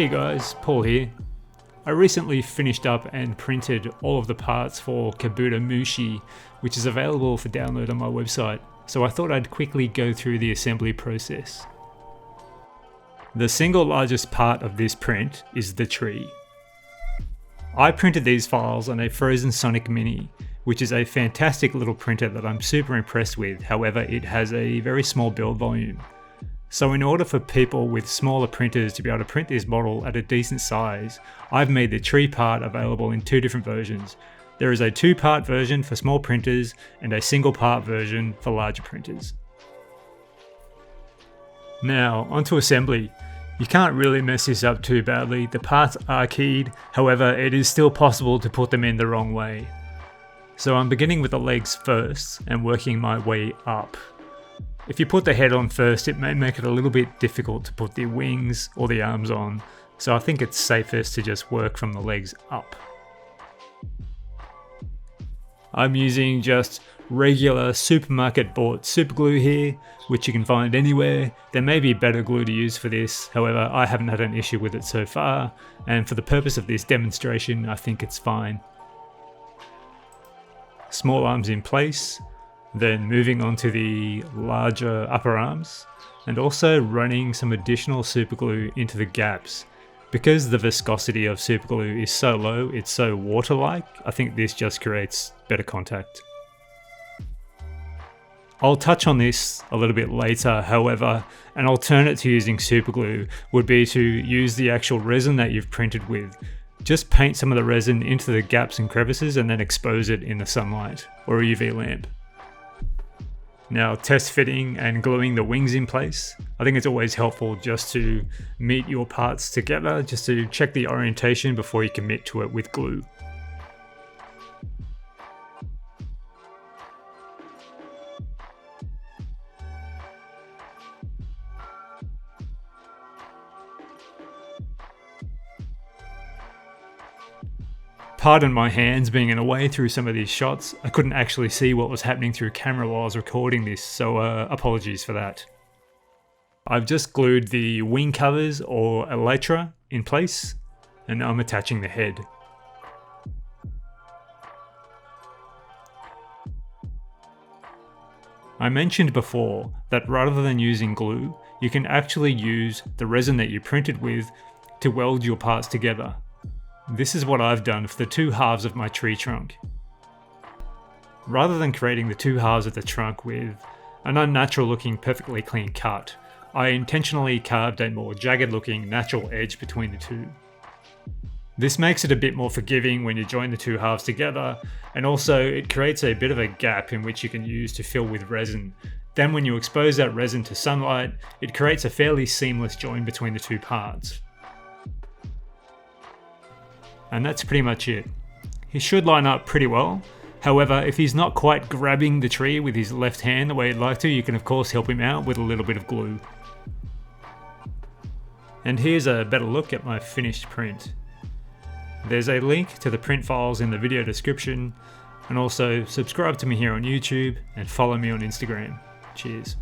Hey guys, Paul here. I recently finished up and printed all of the parts for Kabutomushi, which is available for download on my website, so I thought I'd quickly go through the assembly process. The single largest part of this print is the tree. I printed these files on a Phrozen Sonic Mini, which is a fantastic little printer that I'm super impressed with. However, it has a very small build volume. So in order for people with smaller printers to be able to print this model at a decent size, I've made the tree part available in two different versions. There is a 2-part version for small printers and a single part version for larger printers. Now, onto assembly. You can't really mess this up too badly. The parts are keyed, however it is still possible to put them in the wrong way. So I'm beginning with the legs first and working my way up. If you put the head on first, it may make it a little bit difficult to put the wings or the arms on, so I think it's safest to just work from the legs up. I'm using just regular supermarket bought super glue here, which you can find anywhere. There may be better glue to use for this, however I haven't had an issue with it so far, and for the purpose of this demonstration I think it's fine. Small arms in place, then moving on to the larger upper arms, and also running some additional super glue into the gaps. Because the viscosity of super glue is so low, it's so water-like, I think this just creates better contact. I'll touch on this a little bit later, however, an alternate to using super glue would be to use the actual resin that you've printed with. Just paint some of the resin into the gaps and crevices and then expose it in the sunlight or a UV lamp. Now, test fitting and gluing the wings in place. I think it's always helpful just to meet your parts together, just to check the orientation before you commit to it with glue. Pardon my hands being in a way through some of these shots. I couldn't actually see what was happening through camera while I was recording this, so apologies for that. I've just glued the wing covers or elytra in place, and I'm attaching the head. I mentioned before that rather than using glue, you can actually use the resin that you printed with to weld your parts together. This is what I've done for the two halves of my tree trunk. Rather than creating the two halves of the trunk with an unnatural looking perfectly clean cut, I intentionally carved a more jagged looking natural edge between the two. This makes it a bit more forgiving when you join the two halves together, and also it creates a bit of a gap in which you can use to fill with resin. Then when you expose that resin to sunlight, it creates a fairly seamless join between the two parts. And that's pretty much it. He should line up pretty well. However, if he's not quite grabbing the tree with his left hand the way you'd like to, you can of course help him out with a little bit of glue. And here's a better look at my finished print. There's a link to the print files in the video description, and also subscribe to me here on YouTube and follow me on Instagram. Cheers.